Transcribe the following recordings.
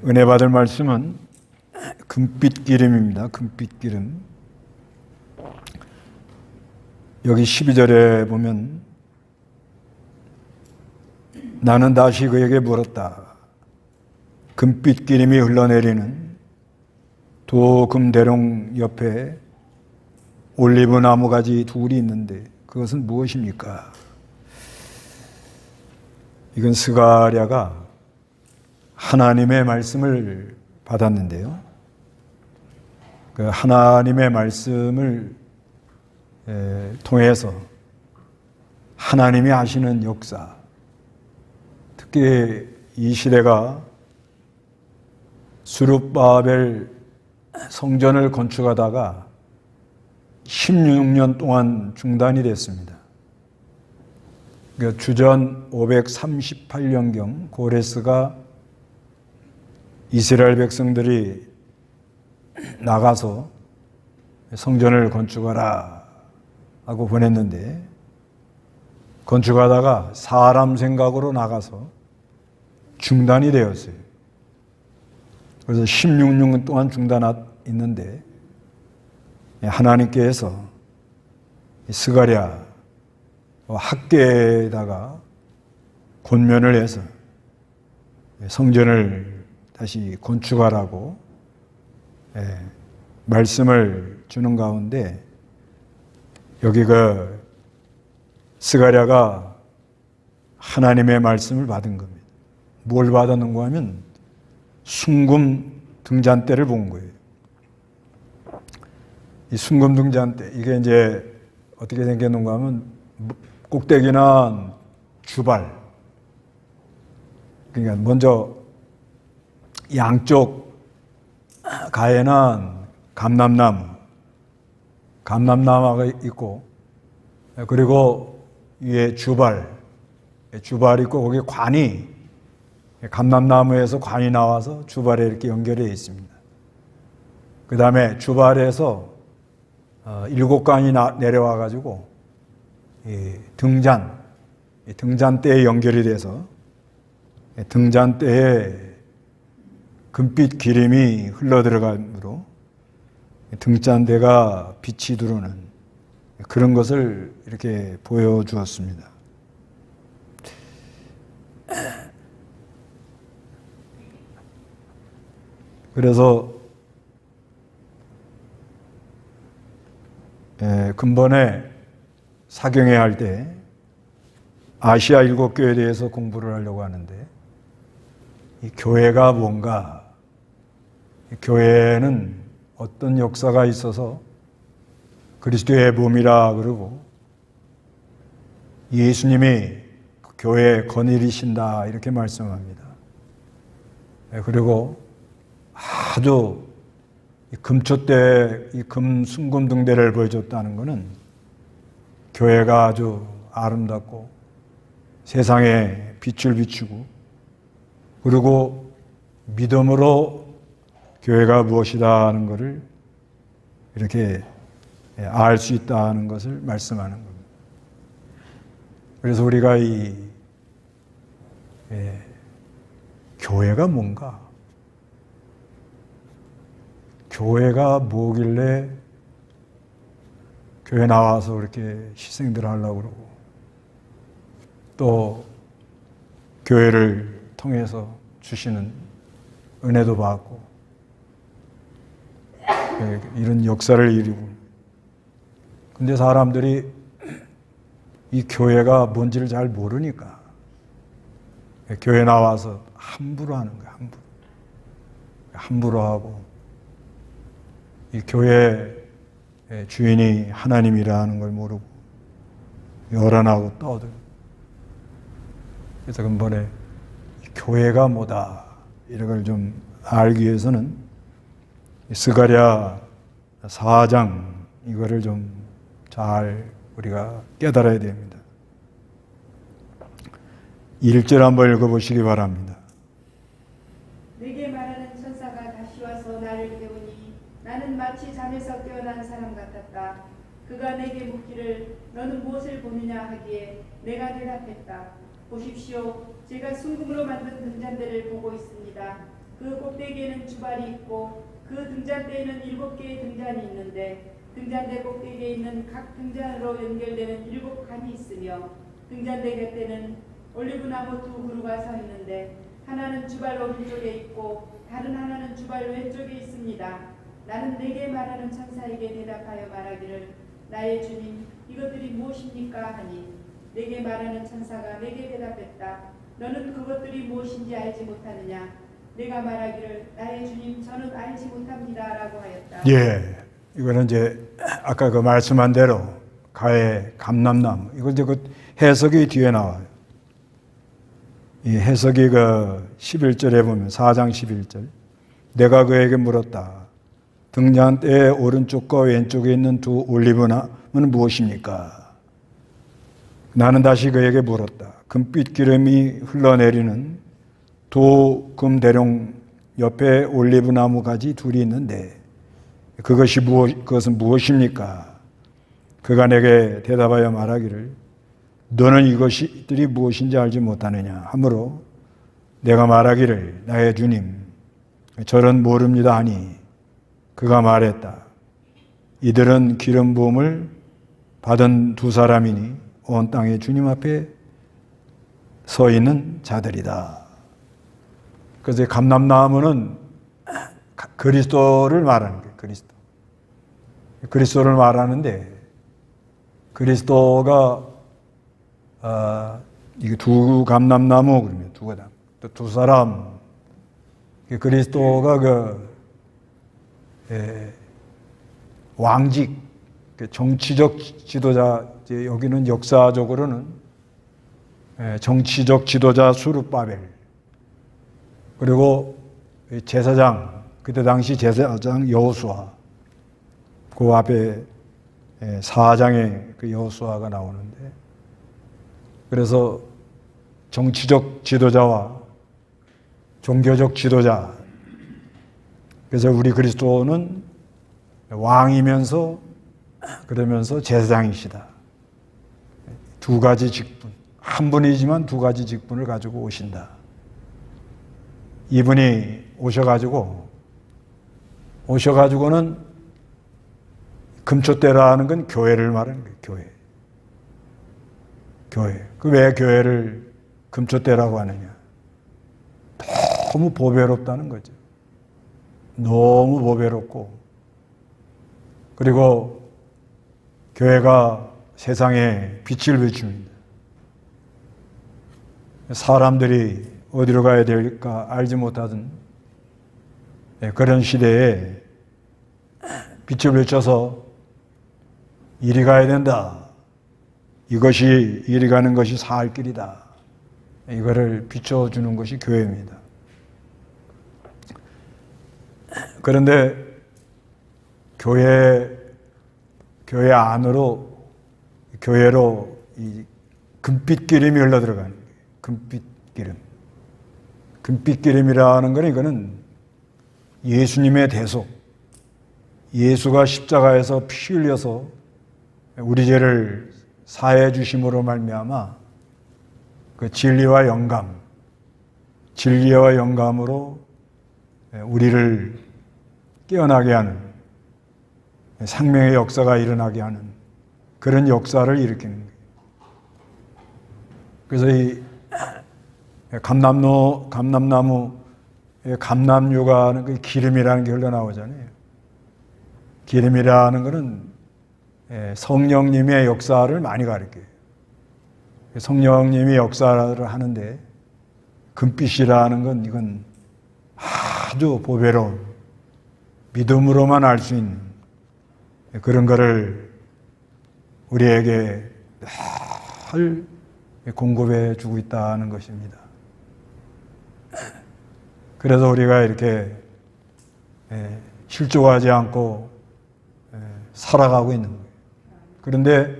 은혜 받을 말씀은 금빛 기름입니다. 금빛 기름. 여기 12절에 보면 나는 다시 그에게 물었다. 금빛 기름이 흘러내리는 도금대롱 옆에 올리브 나무 가지 둘이 있는데 그것은 무엇입니까? 이건 스가랴가 하나님의 말씀을 받았는데요. 그 하나님의 말씀을 통해서 하나님이 하시는 역사, 특히 이 시대가 수룹바벨 성전을 건축하다가 16년 동안 중단이 됐습니다. 주전 538년경 고레스가 이스라엘 백성들이 나가서 성전을 건축하라 하고 보냈는데 건축하다가 사람 생각으로 나가서 중단이 되었어요. 그래서 16년 동안 중단했는데 하나님께서 스가랴 학계에다가 권면을 해서 성전을 다시 건축하라고 말씀을 주는 가운데 여기 그 스가랴가 하나님의 말씀을 받은 겁니다. 뭘 받았는가 하면 순금 등잔대를 본 거예요. 이 순금 등잔대, 이게 이제 어떻게 생겼는가 하면 꼭대기는 주발. 그러니까 먼저 양쪽 가에는 감람나무가 있고, 그리고 위에 주발 있고, 거기 관이, 감람나무에서 관이 나와서 주발에 이렇게 연결되어 있습니다. 그 다음에 주발에서 7관이 내려와가지고, 등잔대에 연결이 돼서, 등잔대에 금빛 기름이 흘러들어가므로 등잔대가 빛이 들어오는 그런 것을 이렇게 보여주었습니다. 그래서 근본에 사경회 할 때 아시아 7교회에 대해서 공부를 하려고 하는데 이 교회가 뭔가, 교회는 어떤 역사가 있어서 그리스도의 몸이라 그러고 예수님이 교회의 건일이신다 이렇게 말씀합니다. 그리고 아주 금초대 이 순금 등대를 보여줬다는 것은 교회가 아주 아름답고 세상에 빛을 비추고 그리고 믿음으로 교회가 무엇이다 하는 것을 이렇게 알 수 있다는 것을 말씀하는 겁니다. 그래서 우리가 교회가 뭔가, 교회가 뭐길래 교회 나와서 그렇게 희생들 하려고 그러고 또 교회를 통해서 주시는 은혜도 받고 이런 역사를 이루고, 근데 사람들이 이 교회가 뭔지를 잘 모르니까 교회 나와서 함부로 하는 거야. 함부로 하고 이 교회 주인이 하나님이라는 걸 모르고 요란하고 떠들고. 그래서 근본에 교회가 뭐다 이런 걸 좀 알기 위해서는 스가랴 4장 이거를 좀 잘 우리가 깨달아야 됩니다. 1절 한번 읽어보시기 바랍니다. 내게 말하는 천사가 다시 와서 나를 깨우니 나는 마치 잠에서 깨어난 사람 같았다. 그가 내게 묻기를 너는 무엇을 보느냐 하기에 내가 대답했다. 보십시오, 제가 순금으로 만든 등잔대를 보고 있습니다. 그 꼭대기에는 주발이 있고 그 등잔대에는 7개의 등잔이 있는데 등잔대 꼭대기에 있는 각 등잔으로 연결되는 7칸이 있으며 등잔대 곁에는 올리브나무 2그루가 서 있는데 하나는 주발 오른쪽에 있고 다른 하나는 주발 왼쪽에 있습니다. 나는 내게 말하는 천사에게 대답하여 말하기를 나의 주님 이것들이 무엇입니까 하니 내게 말하는 천사가 내게 대답했다. 너는 그것들이 무엇인지 알지 못하느냐. 내가 말하기를 나의 주님 저는 알지 못합니다 라고 하였다. 예, 이거는 이제 아까 그 말씀한 대로 가해 감람나무, 이거 이제 그 해석이 뒤에 나와요. 이 해석이 그 11절에 보면 4장 11절 내가 그에게 물었다. 등잔대의 오른쪽과 왼쪽에 있는 두 올리브나무는 무엇입니까? 나는 다시 그에게 물었다. 금빛 기름이 흘러내리는 두 금대롱 옆에 올리브나무 가지 둘이 있는데 그것은 무엇입니까? 그가 내게 대답하여 말하기를 너는 이것들이 무엇인지 알지 못하느냐 하므로 내가 말하기를 나의 주님 저는 모릅니다 하니 그가 말했다. 이들은 기름 부음을 받은 두 사람이니 온 땅의 주님 앞에 서 있는 자들이다. 그래서 감람나무는 그리스도를 말하는 거예요. 그리스도를 말하는데 그리스도가 이게 두 감람나무 그러면 두 사람 그리스도가 왕직 정치적 지도자 여기는 역사적으로는 정치적 지도자 수룹바벨 그리고 제사장 그때 당시 제사장 여호수아 그 앞에 사장의 그 여호수아가 나오는데 그래서 정치적 지도자와 종교적 지도자 그래서 우리 그리스도는 왕이면서 그러면서 제사장이시다. 두 가지 직분 한 분이지만 두 가지 직분을 가지고 오신다. 이분이 오셔가지고는 금초대라는 건 교회를 말하는 거예요. 교회. 그 왜 교회를 금초대라고 하느냐? 너무 보배롭다는 거죠. 너무 보배롭고 그리고 교회가 세상에 빛을 비춥니다. 사람들이 어디로 가야 될까 알지 못하던 그런 시대에 빛을 비춰서 이리 가야 된다. 이리 가는 것이 살 길이다. 이거를 비춰주는 것이 교회입니다. 그런데 교회 안으로 교회로 이 금빛 기름이 흘러 들어가는 거예요. 금빛 기름. 금빛 기름이라는 건 이거는 예수님의 대속. 예수가 십자가에서 피 흘려서 우리 죄를 사해 주심으로 말미암아 그 진리와 영감으로 우리를 깨어나게 하는 생명의 역사가 일어나게 하는 그런 역사를 일으키는 거예요. 그래서 이 감람나무의 감람유가 하는 그 기름이라는 게 흘러나오잖아요. 기름이라는 것은 성령님의 역사를 많이 가리켜요. 성령님이 역사를 하는데 금빛이라는 건 이건 아주 보배로운 믿음으로만 알 수 있는 그런 거를 우리에게 늘 공급해 주고 있다는 것입니다. 그래서 우리가 이렇게 실족하지 않고 살아가고 있는 거예요. 그런데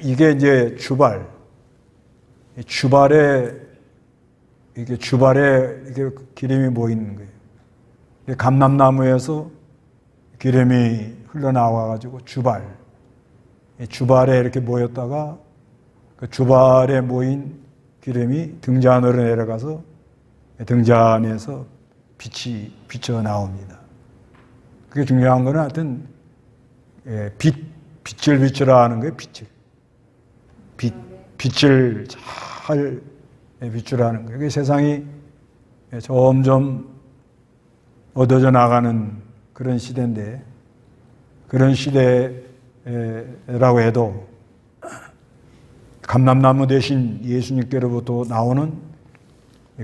이게 이제 주발에 이게 기름이 모이는 거예요. 감람나무에서 기름이 흘러나와가지고 주발에 이렇게 모였다가 그 주발에 모인 기름이 등잔으로 내려가서 등잔에서 빛이 비쳐 나옵니다. 그게 중요한 거는 하여튼 빛을 비추라 하는 거예요. 빛을 잘 비추라는 거예요. 세상이 점점 어두워져 나가는 그런 시대인데, 그런 시대라고 해도 감람나무 대신 예수님께로부터 나오는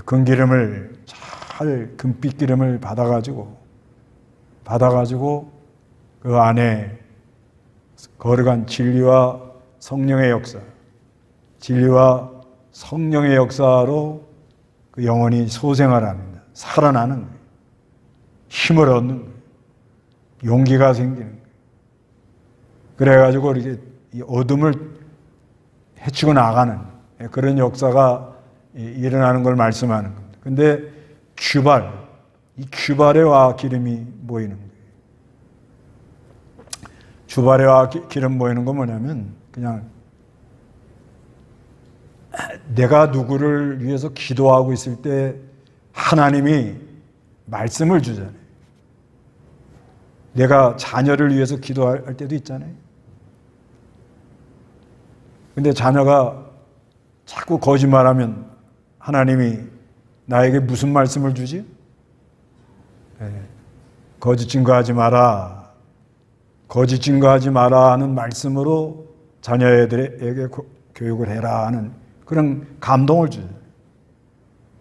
금기름을 잘, 금빛 기름을 받아가지고 그 안에 거룩한 진리와 성령의 역사, 진리와 성령의 역사로 그 영혼이 소생을 합니다. 살아나는 거예요. 힘을 얻는 거예요. 용기가 생기는 거예요. 그래가지고 이렇게 이 어둠을 헤치고 나가는 그런 역사가 일어나는 걸 말씀하는 겁니다. 근데 이 규발에 와 기름이 모이는 거예요. 규발에 와 기름 모이는 건 뭐냐면, 그냥 내가 누구를 위해서 기도하고 있을 때 하나님이 말씀을 주잖아요. 내가 자녀를 위해서 기도할 때도 있잖아요. 근데 자녀가 자꾸 거짓말하면 하나님이 나에게 무슨 말씀을 주지? 거짓 증거하지 마라. 거짓 증거하지 마라 하는 말씀으로 자녀들에게 교육을 해라 하는 그런 감동을 주죠.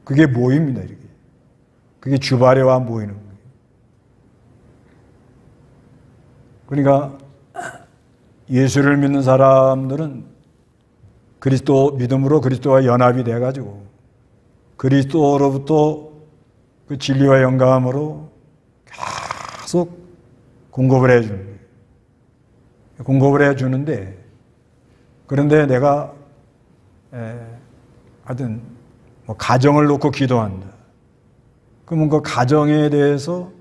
그게 모입니다, 이렇게. 그게 주바레와 모이는 거예요. 그러니까 예수를 믿는 사람들은 믿음으로 그리스도와 연합이 돼가지고 그리스도로부터 그 진리와 영감으로 계속 공급을 해주는 거예요. 공급을 해주는데, 그런데 내가 하여튼 가정을 놓고 기도한다. 그러면 그 가정에 대해서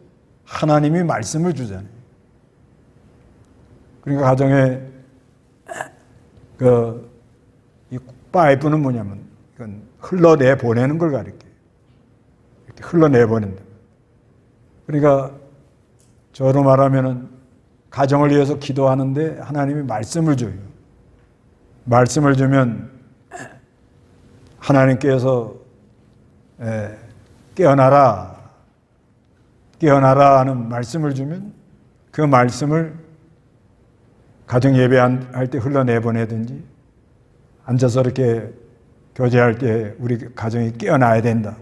하나님이 말씀을 주잖아요. 그러니까 가정에 이 파이프는 뭐냐면 이건 흘러내 보내는 걸 가리켜요. 이렇게 흘러내 보낸다. 그러니까 저로 말하면은 가정을 위해서 기도하는데 하나님이 말씀을 줘요. 말씀을 주면 하나님께서 깨어나라 하는 말씀을 주면 그 말씀을 가정 예배할 때 흘러내보내든지 앉아서 이렇게 교제할 때 우리 가정이 깨어나야 된다.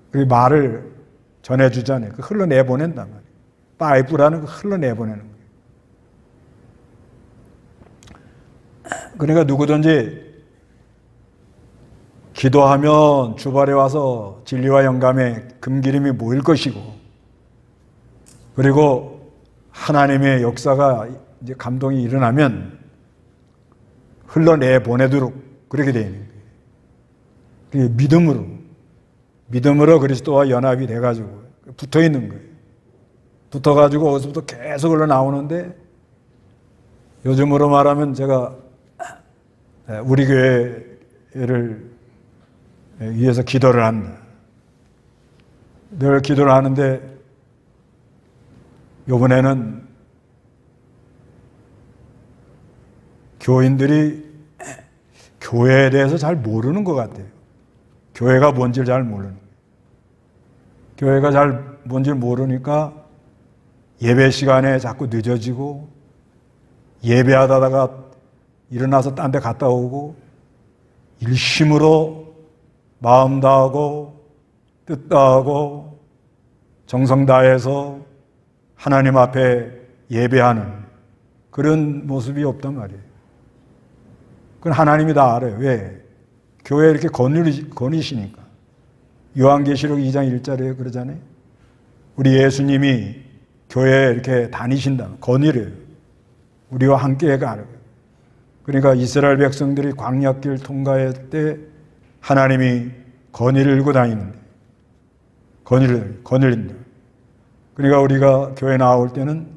그 말을 전해주잖아요. 그 흘러내보낸단 말이에요. 파이프라는 거 흘러내보내는 거예요. 그러니까 누구든지 기도하면 주발에 와서 진리와 영감의 금기름이 모일 것이고, 그리고 하나님의 역사가 이제 감동이 일어나면 흘러내 보내도록 그렇게 되어 있는 거예요. 믿음으로 그리스도와 연합이 돼가지고 붙어 있는 거예요. 붙어가지고 어디서부터 계속 흘러나오는데, 요즘으로 말하면 제가 우리 교회를 위해서 기도를 한다. 늘 기도를 하는데, 이번에는 교인들이 교회에 대해서 잘 모르는 것 같아요. 교회가 뭔지를 잘 모르는 거예요. 교회가 잘 뭔지를 모르니까 예배 시간에 자꾸 늦어지고, 예배하다가 일어나서 딴 데 갔다 오고, 일심으로 마음 다하고 뜻 다하고 정성 다해서 하나님 앞에 예배하는 그런 모습이 없단 말이에요. 그건 하나님이 다 알아요. 왜? 교회 이렇게 거니시니까. 요한계시록 2장 1절에 그러잖아요. 우리 예수님이 교회에 이렇게 다니신다. 거니래요. 우리와 함께 가는 거예요. 그러니까 이스라엘 백성들이 광야길 통과할 때 하나님이 건의를 들고 다니는데, 거닐린다. 그러니까 우리가 교회 나올 때는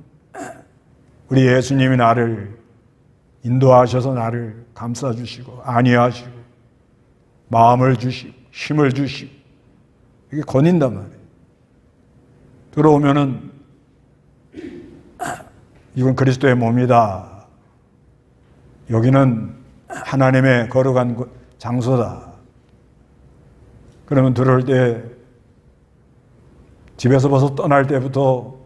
우리 예수님이 나를 인도하셔서 나를 감싸주시고 안위하시고 마음을 주시고 힘을 주시고 이게 거닌단 말이에요. 들어오면은 이건 그리스도의 몸이다. 여기는 하나님의 거룩한 장소다. 그러면 들어올 때 집에서 벌써 떠날 때부터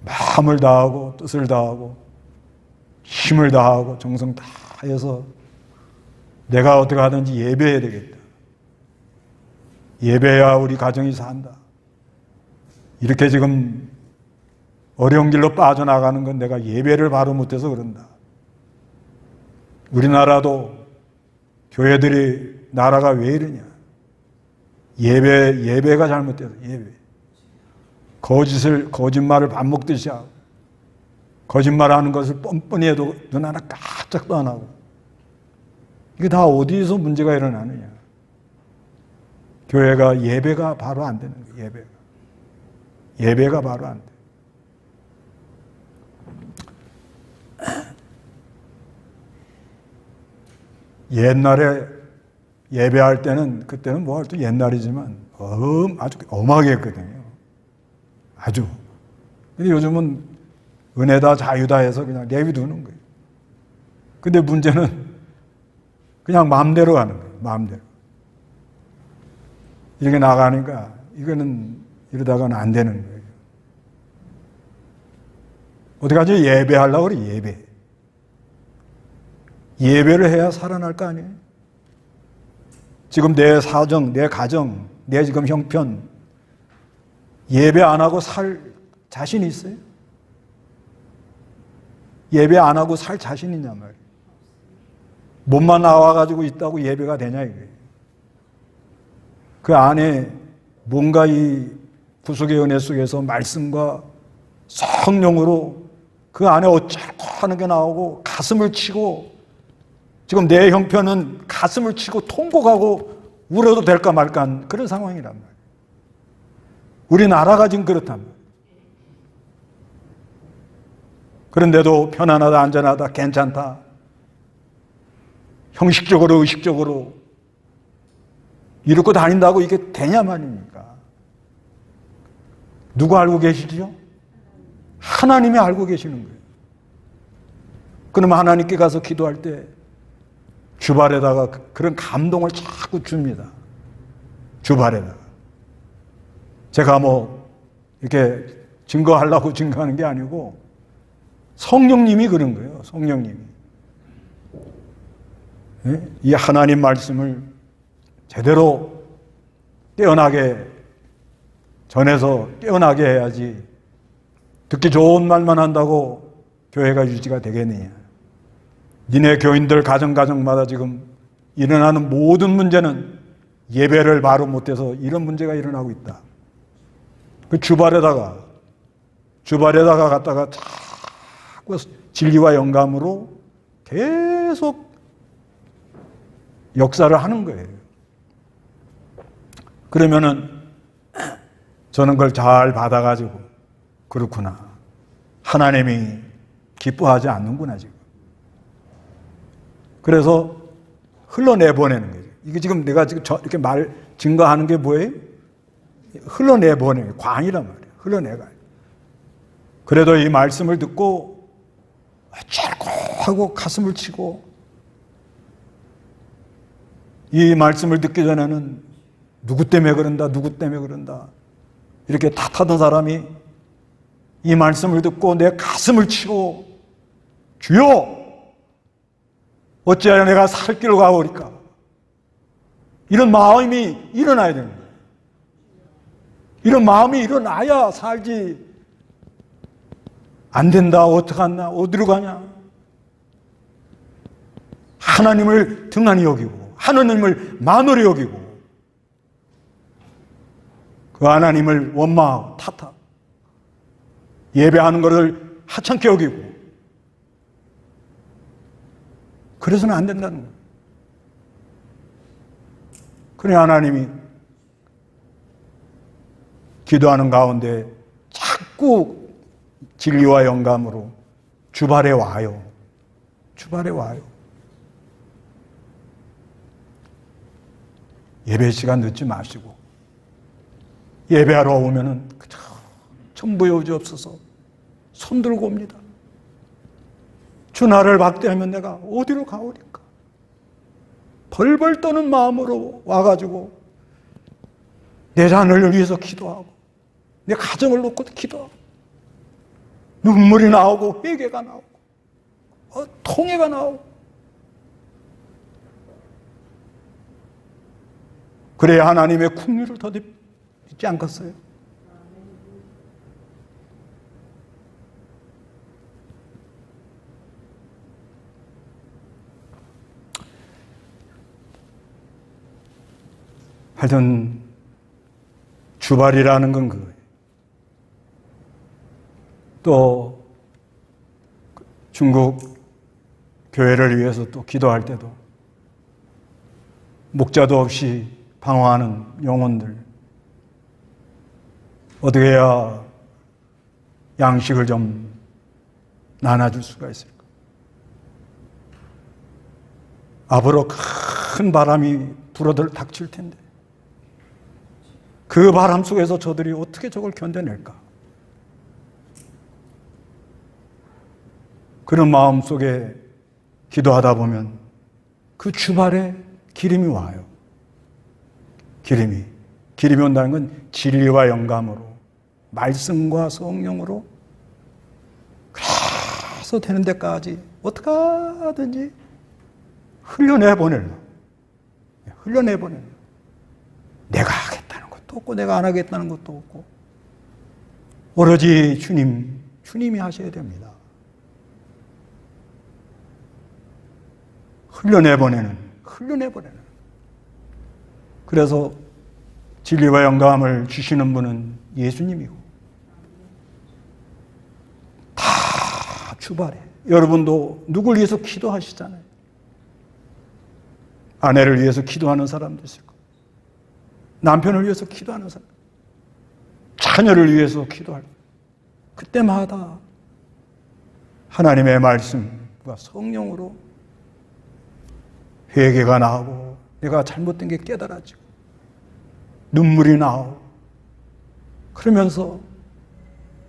마음을 다하고 뜻을 다하고 힘을 다하고 정성 다해서 내가 어떻게 하든지 예배해야 되겠다. 예배해야 우리 가정이 산다. 이렇게 지금 어려운 길로 빠져나가는 건 내가 예배를 바로 못해서 그런다. 우리나라도 교회들이 나라가 왜 이러냐. 예배가 잘못돼서 예배. 거짓말을 밥 먹듯이 하고 거짓말하는 것을 뻔뻔히 해도 눈 하나 깜짝도 안 하고 이게 다 어디서 문제가 일어나느냐. 교회가 예배가 바로 안 되는 거예요. 예배가 바로 안 돼. 옛날에 예배할 때는 그때는 뭐 할 때 옛날이지만 아주 엄하게 했거든요. 아주. 근데 요즘은 은혜다 자유다 해서 그냥 내비두는 거예요. 근데 문제는 그냥 마음대로 가는 거예요. 마음대로. 이렇게 나가니까 이거는 이러다가는 안 되는 거예요. 어떡하지? 예배하려고 그래, 예배. 예배를 해야 살아날 거 아니에요? 지금 내 사정, 내 가정, 내 지금 형편, 예배 안 하고 살 자신 있어요? 예배 안 하고 살 자신 있냐 말이에요. 몸만 나와가지고 있다고 예배가 되냐 이거예요. 그 안에 뭔가 이 구속의 은혜 속에서 말씀과 성령으로 그 안에 어쩌고 하는 게 나오고 가슴을 치고 지금 내 형편은 가슴을 치고 통곡하고 울어도 될까 말까 한 그런 상황이란 말이에요. 우리나라가 지금 그렇단 말이에요. 그런데도 편안하다, 안전하다, 괜찮다. 형식적으로, 의식적으로 이러고 다닌다고 이게 되냐 말입니까? 누가 알고 계시죠? 하나님이 알고 계시는 거예요. 그러면 하나님께 가서 기도할 때 주발에다가 그런 감동을 자꾸 줍니다. 주발에다가. 제가 뭐 이렇게 증거하려고 증거하는 게 아니고 성령님이 그런 거예요. 성령님이. 이 하나님 말씀을 제대로 깨어나게 전해서 깨어나게 해야지 듣기 좋은 말만 한다고 교회가 유지가 되겠느냐. 니네 교인들 가정마다 지금 일어나는 모든 문제는 예배를 바로 못해서 이런 문제가 일어나고 있다. 그 주발에다가 갖다가 자꾸 진리와 영감으로 계속 역사를 하는 거예요. 그러면은 저는 그걸 잘 받아가지고 그렇구나. 하나님이 기뻐하지 않는구나 지금. 그래서 흘러내보내는 거죠. 이게 지금 내가 지금 이렇게 증거하는 게 뭐예요? 흘러내보내는 거예요. 광이란 말이에요. 흘러내가요. 그래도 이 말씀을 듣고 어쩌고 하고 가슴을 치고 이 말씀을 듣기 전에는 누구 때문에 그런다 이렇게 탓하던 사람이 이 말씀을 듣고 내 가슴을 치고 주여 어찌하여 내가 살 길로 가오리까 이런 마음이 일어나야 되는 거예요. 이런 마음이 일어나야 살지. 안 된다 어떡하나 어디로 가냐. 하나님을 등한히 여기고 하나님을 만홀히 여기고 그 하나님을 원망하고 탓하고 예배하는 것을 하찮게 여기고 그래서는 안 된다는 거예요. 그래 하나님이 기도하는 가운데 자꾸 진리와 영감으로 주발에 와요. 주발에 와요. 예배 시간 늦지 마시고 예배하러 오면은 전부여 주옵소서 손 들고 옵니다. 주 나를 박대하면 내가 어디로 가오리까? 벌벌 떠는 마음으로 와가지고 내 자녀를 위해서 기도하고 내 가정을 놓고 기도하고 눈물이 나오고 회개가 나오고 통회가 나오고 그래야 하나님의 국률을 더 잊지 않겠어요? 하여튼 주발이라는 건 그거예요. 또 중국 교회를 위해서 또 기도할 때도 목자도 없이 방황하는 영혼들 어떻게 해야 양식을 좀 나눠줄 수가 있을까? 앞으로 큰 바람이 불어들 닥칠 텐데 그 바람 속에서 저들이 어떻게 저걸 견뎌낼까? 그런 마음 속에 기도하다 보면 그 주발에 기름이 와요. 기름이 온다는 건 진리와 영감으로 말씀과 성령으로 그래서 되는 데까지 어떻게 하든지 흘려내보내려. 내가 하겠다는 것도 없고 내가 안 하겠다는 것도 없고 오로지 주님이 하셔야 됩니다. 흘려내보내는. 그래서 진리와 영감을 주시는 분은 예수님이고 다 주발해. 여러분도 누굴 위해서 기도하시잖아요. 아내를 위해서 기도하는 사람도 있을 거예요. 남편을 위해서 기도하는 사람, 자녀를 위해서 기도할 거예요. 그때마다 하나님의 말씀과 성령으로 회개가 나오고 내가 잘못된 게 깨달아지고 눈물이 나오고 그러면서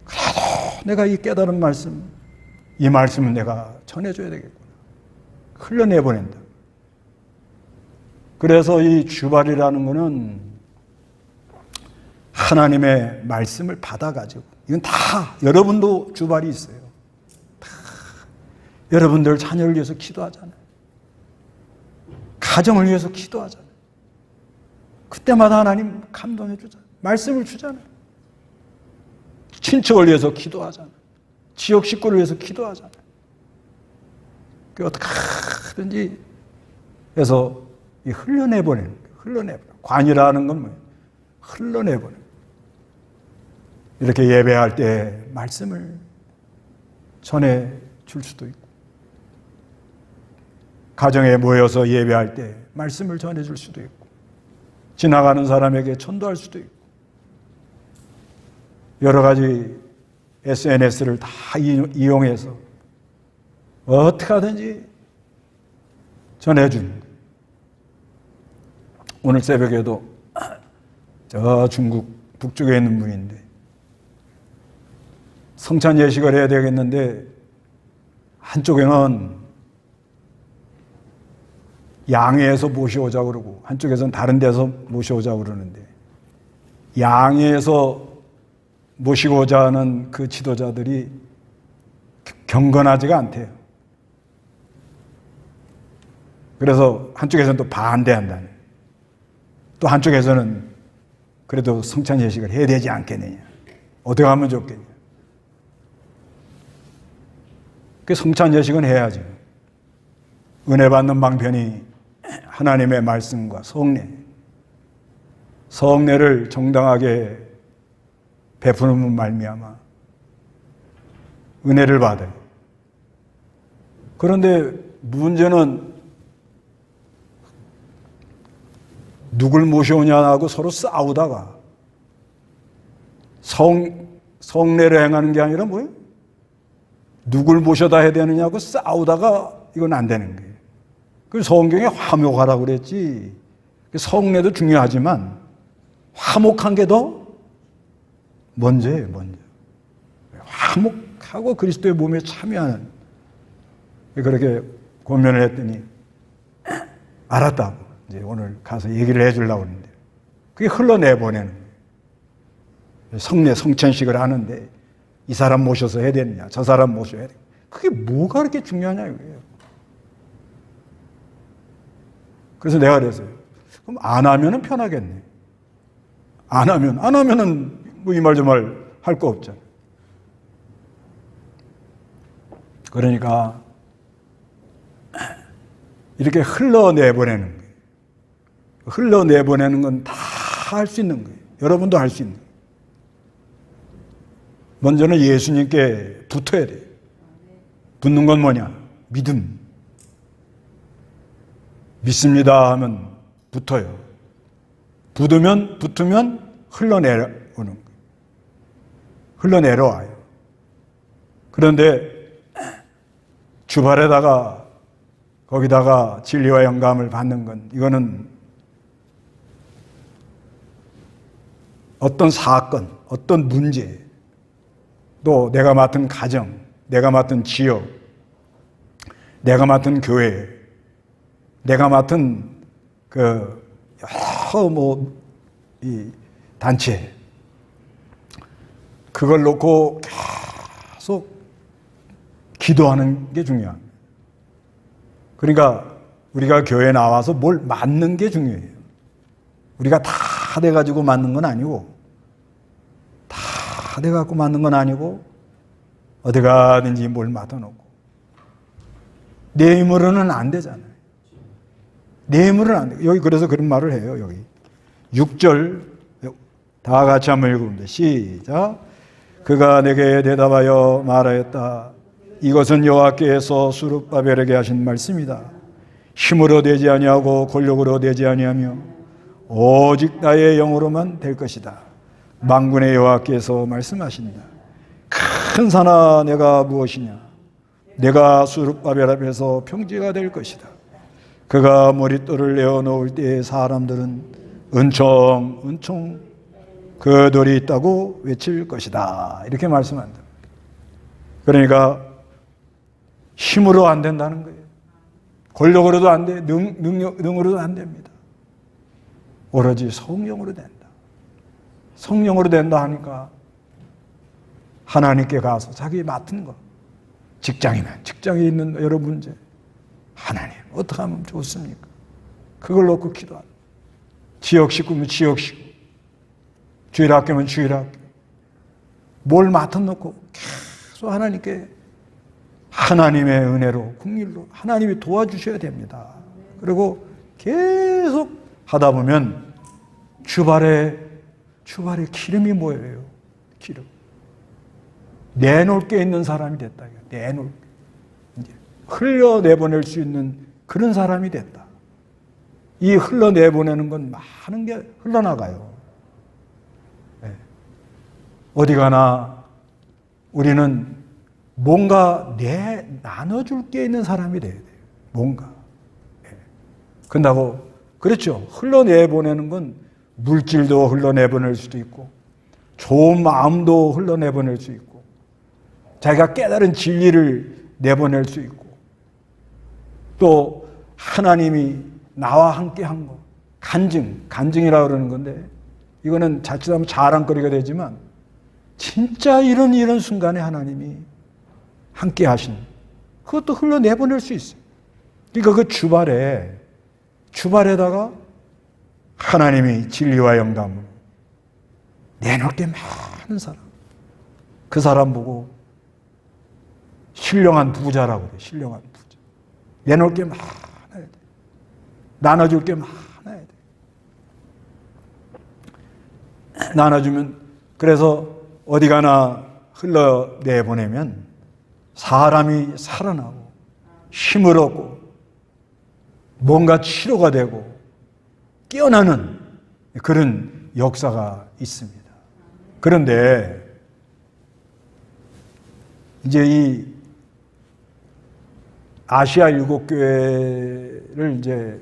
그래도 내가 이 깨달은 말씀, 이 말씀은 내가 전해줘야 되겠구나. 흘려내보낸다. 그래서 이 주발이라는 것은 하나님의 말씀을 받아가지고 이건 다 여러분도 주발이 있어요. 다 여러분들 자녀를 위해서 기도하잖아요. 가정을 위해서 기도하잖아요. 그때마다 하나님 감동해 주잖아요. 말씀을 주잖아요. 친척을 위해서 기도하잖아요. 지역 식구를 위해서 기도하잖아요. 그 어떻게 하든지 해서 흘려내보내는 거예요. 관이라는 건 뭐예요? 흘러내보내는 거예요. 이렇게 예배할 때 말씀을 전해 줄 수도 있고 가정에 모여서 예배할 때 말씀을 전해 줄 수도 있고 지나가는 사람에게 전도할 수도 있고 여러 가지 SNS를 다 이용해서 어떻게 하든지 전해주는 거예요. 오늘 새벽에도 저 중국 북쪽에 있는 분인데 성찬 예식을 해야 되겠는데 한쪽에는 양해에서 모셔오자고 그러고 한쪽에서는 다른 데서 모셔오자고 그러는데 양해에서 모시고자 하는 그 지도자들이 경건하지가 않대요. 그래서 한쪽에서는 또 반대한다네. 또 한쪽에서는 그래도 성찬 예식을 해야 되지 않겠느냐. 어떻게 하면 좋겠냐. 그 성찬 예식은 해야죠. 은혜 받는 방편이 하나님의 말씀과 성례를 정당하게 베푸는 말미암아 은혜를 받아요. 그런데 문제는 누굴 모셔오냐고 서로 싸우다가 성례를 행하는 게 아니라 뭐예요? 누굴 모셔다 해야 되느냐고 싸우다가 이건 안 되는 거예요. 그 성경에 화목하라고 그랬지. 성례도 중요하지만 화목한 게 더 먼저예요, 먼저. 화목하고 그리스도의 몸에 참여하는, 그렇게 권면을 했더니 알았다고 이제 오늘 가서 얘기를 해주려고 하는데, 그게 흘러내보내는 거예요. 성천식을 하는데 이 사람 모셔서 해야 되느냐, 저 사람 모셔야 돼. 그게 뭐가 그렇게 중요하냐 이거예요. 그래서 내가 그랬어요. 그럼 안 하면은 편하겠네. 안 하면은 뭐 이 말 저 말 할 거 없잖아. 그러니까 이렇게 흘러내보내는 거예요. 흘러내보내는 건 다 할 수 있는 거예요. 여러분도 할 수 있는 거예요. 먼저는 예수님께 붙어야 돼요. 붙는 건 뭐냐? 믿음. 믿습니다 하면 붙어요. 붙으면 흘러내려오는 거예요. 흘러내려와요. 그런데 주발에다가 거기다가 진리와 영감을 받는 건, 이거는 어떤 사건, 어떤 문제, 또 내가 맡은 가정, 내가 맡은 지역, 내가 맡은 교회, 내가 맡은 여러 이 단체, 그걸 놓고 계속 기도하는 게 중요합니다. 그러니까 우리가 교회에 나와서 뭘 맡는 게 중요해요. 우리가 다 돼가지고 맡는 건 아니고, 다 돼갖고 맡는 건 아니고, 어디 가든지 뭘 맡아놓고. 내 힘으로는 안 되잖아요. 내 힘으로는 안 돼. 여기 그래서 그런 말을 해요. 여기 6절 다 같이 한번 읽어봅니다. 시작. 그가 내게 대답하여 말하였다. 이것은 여호와께서 스룹바벨에게 하신 말씀이다. 힘으로 되지 아니하고 권력으로 되지 아니하며 오직 나의 영으로만 될 것이다. 만군의 여호와께서 말씀하신다. 큰 산아 내가 무엇이냐? 내가 스룹바벨 앞에서 평지가 될 것이다. 그가 머릿돌을 내어놓을 때에 사람들은 은총 그 돌이 있다고 외칠 것이다. 이렇게 말씀한다. 그러니까 힘으로 안 된다는 거예요. 권력으로도 안 돼. 능으로도 안 됩니다. 오로지 성령으로 된다. 성령으로 된다 하니까 하나님께 가서 자기 맡은 거, 직장에 있는 여러 문제, 하나님 어떻게 하면 좋습니까? 그걸 놓고 기도하는, 지역 식구면 지역 식구, 주일학교면 주일학교, 뭘 맡아놓고 계속 하나님께, 하나님의 은혜로 국률로 하나님이 도와주셔야 됩니다. 그리고 계속 하다 보면 주발에 기름이 모여요. 기름. 내놓을 게 있는 사람이 됐다. 내놓을 게. 이제 흘러내보낼 수 있는 그런 사람이 됐다. 이 흘러내보내는 건 많은 게 흘러나가요. 네. 어디 가나 우리는 뭔가 나눠줄 게 있는 사람이 돼야 돼요. 뭔가. 네. 그런다고, 그렇죠. 흘러내보내는 건 물질도 흘러내보낼 수도 있고, 좋은 마음도 흘러내보낼 수 있고, 자기가 깨달은 진리를 내보낼 수 있고, 또 하나님이 나와 함께 한 거, 간증이라고 그러는 건데, 이거는 자칫하면 자랑거리가 되지만 진짜 이런 순간에 하나님이 함께 하신, 그것도 흘러내보낼 수 있어요. 그러니까 그 주발에다가 하나님이 진리와 영감으로 내놓을 게 많은 사람, 그 사람 보고 신령한 부자라고 그래요. 신령한 부자. 내놓을 게 많아야 돼. 나눠줄 게 많아야 돼. 나눠주면, 그래서 어디 가나 흘러내보내면 사람이 살아나고 힘을 얻고 뭔가 치료가 되고 깨어나는 그런 역사가 있습니다. 그런데 이제 이 아시아 일곱 교회를 이제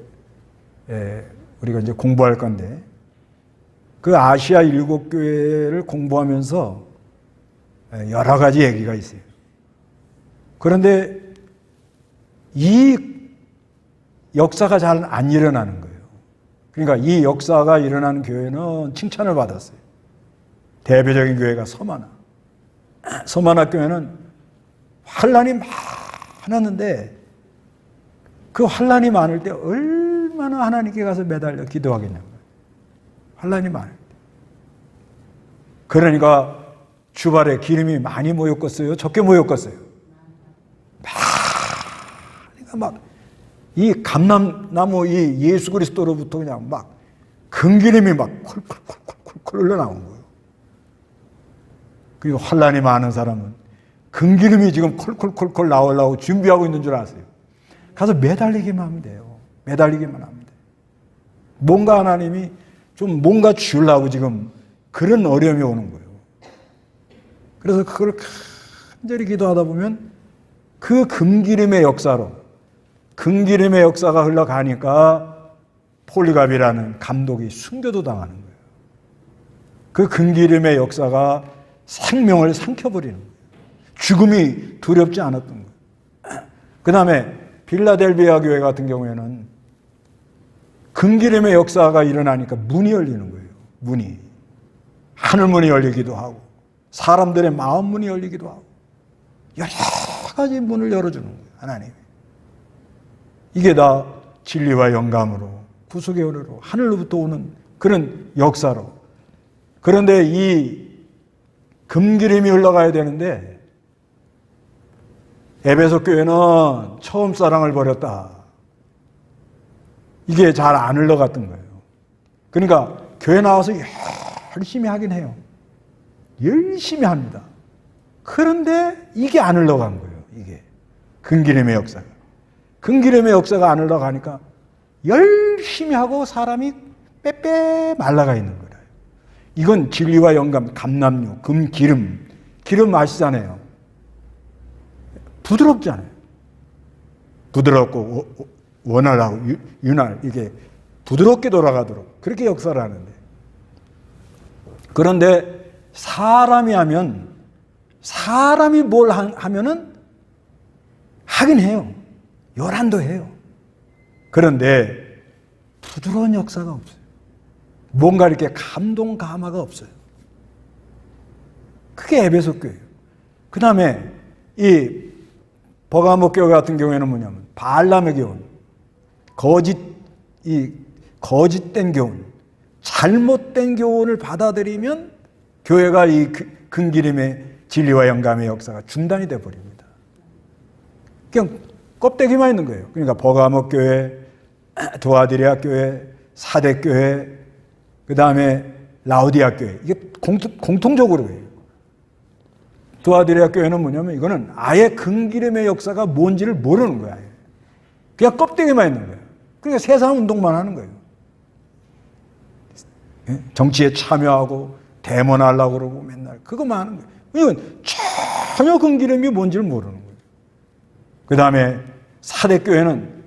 우리가 이제 공부할 건데, 그 아시아 일곱 교회를 공부하면서 여러 가지 얘기가 있어요. 그런데 이 역사가 잘 안 일어나는 거예요. 그러니까 이 역사가 일어나는 교회는 칭찬을 받았어요. 대표적인 교회가 서만화. 서만화 교회는 환란이 많았는데 그 환란이 많을 때 얼마나 하나님께 가서 매달려 기도하겠냐고요. 환란이 많을 때. 그러니까 주발에 기름이 많이 모였겠어요? 적게 모였겠어요? 그러니까 막 이 감람나무 이 예수 그리스도로부터 그냥 막 금기름이 막 콜콜콜콜콜 흘러나온 거예요. 그리고 환란이 많은 사람은 금기름이 지금 콜콜콜콜 나오려고 준비하고 있는 줄 아세요? 가서 매달리기만 하면 돼요. 매달리기만 하면 돼요. 뭔가 하나님이 좀 뭔가 주려고 지금 그런 어려움이 오는 거예요. 그래서 그걸 간절히 기도하다 보면 그 금기름의 역사로 금기름의 역사가 흘러가니까 폴리갑이라는 감독이 순교도 당하는 거예요. 그 금기름의 역사가 생명을 삼켜버리는 거예요. 죽음이 두렵지 않았던 거예요. 그 다음에 빌라델비아 교회 같은 경우에는 금기름의 역사가 일어나니까 문이 열리는 거예요. 문이. 하늘문이 열리기도 하고 사람들의 마음 문이 열리기도 하고 여러 가지 문을 열어주는 거예요. 하나님이. 이게 다 진리와 영감으로 구속의 은혜로 하늘로부터 오는 그런 역사로. 그런데 이 금기름이 흘러가야 되는데 에베소 교회는 처음 사랑을 버렸다. 이게 잘 안 흘러갔던 거예요. 그러니까 교회 나와서 열심히 하긴 해요. 열심히 합니다. 그런데 이게 안 흘러간 거예요. 이게 금기름의 역사가. 금기름의 역사가 안 흘러가니까 열심히 하고 사람이 빼빼 말라가 있는 거예요. 이건 진리와 영감, 감람류, 금기름. 기름 아시잖아요. 부드럽잖아요. 부드럽고 원활하고 윤활, 이게 부드럽게 돌아가도록 그렇게 역사를 하는데, 그런데 사람이 하면, 사람이 뭘 하면은 하긴 해요. 요란도 해요. 그런데 부드러운 역사가 없어요. 뭔가 이렇게 감동 감화가 없어요. 그게 에베소 교회예요. 그 다음에 이 버가모 교회 같은 경우에는 뭐냐면 바알람의 교훈, 거짓된 교훈, 잘못된 교훈을 받아들이면 교회가 이 금기름의 진리와 영감의 역사가 중단이 되어 버립니다. 그냥 껍데기만 있는 거예요. 그러니까 버가모 교회, 도아디리아 교회, 사대 교회, 그 다음에 라우디아 교회, 이게 공통적으로 그래요. 도아디리아 교회는 뭐냐면 이거는 아예 금기름의 역사가 뭔지를 모르는 거야. 그냥 껍데기만 있는 거예요. 그러니까 세상 운동만 하는 거예요. 정치에 참여하고 대모하려고 그러고 맨날 그거만 하는 거예요. 이건 전혀 금기름이 뭔지를 모르는 거예요. 그 다음에 사대교회는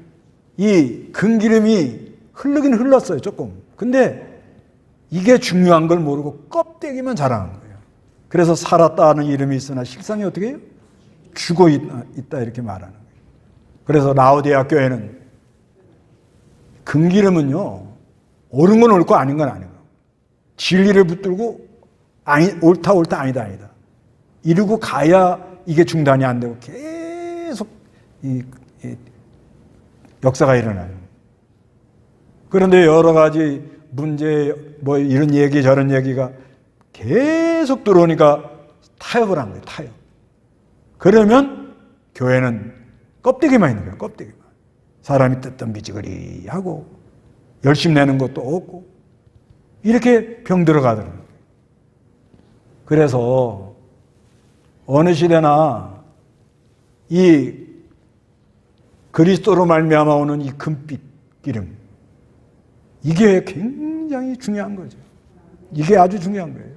이 금기름이 흐르긴 흘렀어요, 조금. 근데 이게 중요한 걸 모르고 껍데기만 자랑한 거예요. 그래서 살았다는 이름이 있으나 실상이 어떻게 해요? 죽어 있다 이렇게 말하는 거예요. 그래서 라우디아 교회는 금기름은요, 옳은 건 옳고 아닌 건 아닌 거예요. 진리를 붙들고 옳다 아니다 이러고 가야 이게 중단이 안 되고 계속 이 역사가 일어나요. 그런데 여러 가지 문제, 뭐 이런 얘기 저런 얘기가 계속 들어오니까 타협을 한 거예요. 타협. 그러면 교회는 껍데기만 있는 거예요. 껍데기만. 사람이 뜯던 비지거리 하고 열심 내는 것도 없고 이렇게 병들어 가더라고요. 그래서 어느 시대나 이 그리스도로 말미암아 오는 이 금빛 기름, 이게 굉장히 중요한 거죠. 이게 아주 중요한 거예요.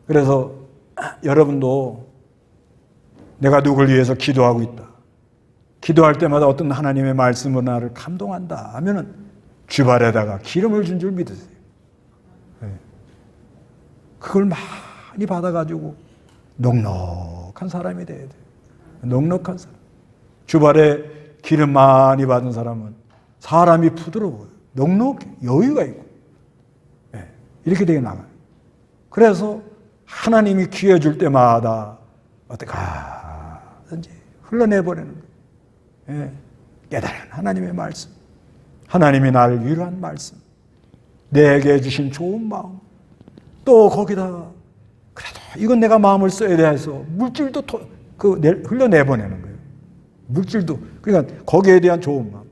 그래서 여러분도 내가 누굴 위해서 기도하고 있다, 기도할 때마다 어떤 하나님의 말씀으로 나를 감동한다 하면은 주발에다가 기름을 준 줄 믿으세요. 네. 그걸 많이 받아가지고 넉넉한 사람이 돼야 돼요. 넉넉한 사람. 주발에 기름 많이 받은 사람은 사람이 부드러워요. 넉넉해. 여유가 있고. 네. 이렇게 되게 나가요. 그래서 하나님이 기회 줄 때마다 어떻게 하든지 흘러내버리는 거예요. 네. 깨달은 하나님의 말씀. 하나님이 나를 위로한 말씀. 내게 주신 좋은 마음. 또 거기다가 그래도 이건 내가 마음을 써야 돼 해서 물질도 흘러내보내는 거예요. 물질도. 그러니까 거기에 대한 좋은 마음.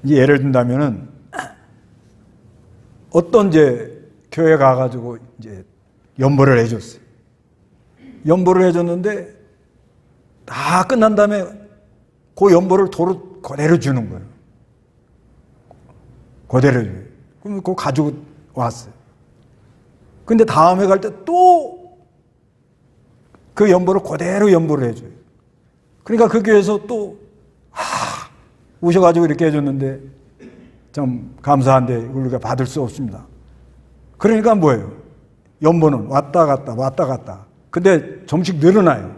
이제 예를 든다면은 어떤 이제 교회 가가지고 이제 연보를 해줬어요. 연보를 해줬는데 다 끝난 다음에 그 연보를 그대로 주는 거예요. 그대로 줘요. 그럼 그거 가지고 왔어요. 근데 다음에 갈 때 또 그 연보를 그대로 연보를 해줘요. 그러니까 그 교회에서 또 오셔가지고 이렇게 해줬는데 좀 감사한데 이걸 우리가 받을 수 없습니다. 그러니까 뭐예요? 연보는 왔다 갔다 왔다 갔다. 근데 점씩 늘어나요.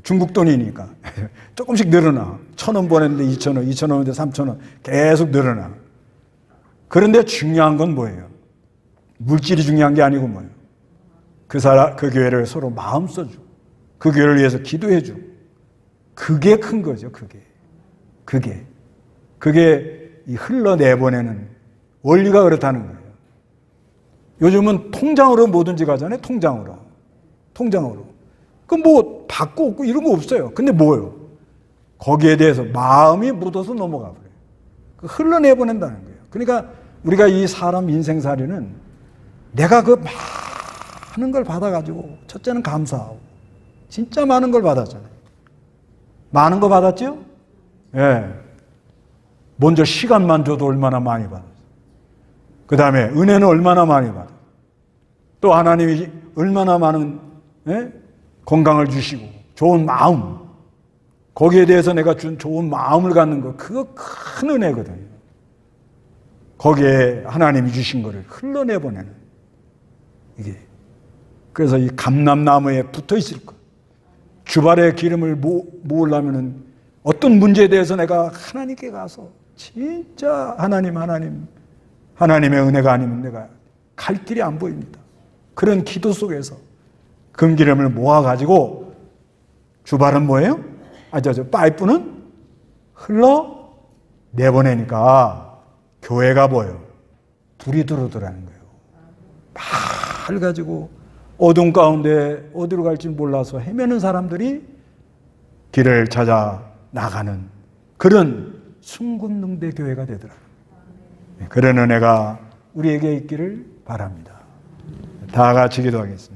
중국 돈이니까 조금씩 늘어나. 1,000원 보냈는데 2,000원, 2,000원인데 3,000원 계속 늘어나. 그런데 중요한 건 뭐예요? 물질이 중요한 게 아니고 뭐예요? 그 교회를 서로 마음 써주고 그 교회를 위해서 기도해주고 그게 큰 거죠. 그게 이 흘러내보내는 원리가 그렇다는 거예요. 요즘은 통장으로 뭐든지 가잖아요. 통장으로. 그 뭐 받고 없고 이런 거 없어요. 근데 뭐예요? 거기에 대해서 마음이 묻어서 넘어가 버려요. 흘러내보낸다는 거예요. 그러니까 우리가 이 사람 인생살이는 내가 그 많은 걸 받아가지고 첫째는 감사하고 진짜 많은 걸 받았잖아요. 많은 거 받았죠? 예. 먼저 시간만 줘도 얼마나 많이 받았어요. 그 다음에 은혜는 얼마나 많이 받았어요. 또 하나님이 얼마나 많은 건강을 주시고 좋은 마음, 거기에 대해서 내가 준 좋은 마음을 갖는 거, 그거 큰 은혜거든요. 거기에 하나님이 주신 거를 흘러내보내는 이게. 그래서 이 감람나무에 붙어 있을 것. 주발의 기름을 모으려면은 어떤 문제에 대해서 내가 하나님께 가서 진짜 하나님의 은혜가 아니면 내가 갈 길이 안 보입니다. 그런 기도 속에서 금기름을 모아가지고 주발은 뭐예요? 파이프는 흘러 내보내니까 교회가 뭐예요? 불이 들어오더라는 거예요. 밝아지고 어둠 가운데 어디로 갈지 몰라서 헤매는 사람들이 길을 찾아 나가는 그런 순금능대 교회가 되더라고요. 그런 은혜가 우리에게 있기를 바랍니다. 다 같이 기도하겠습니다.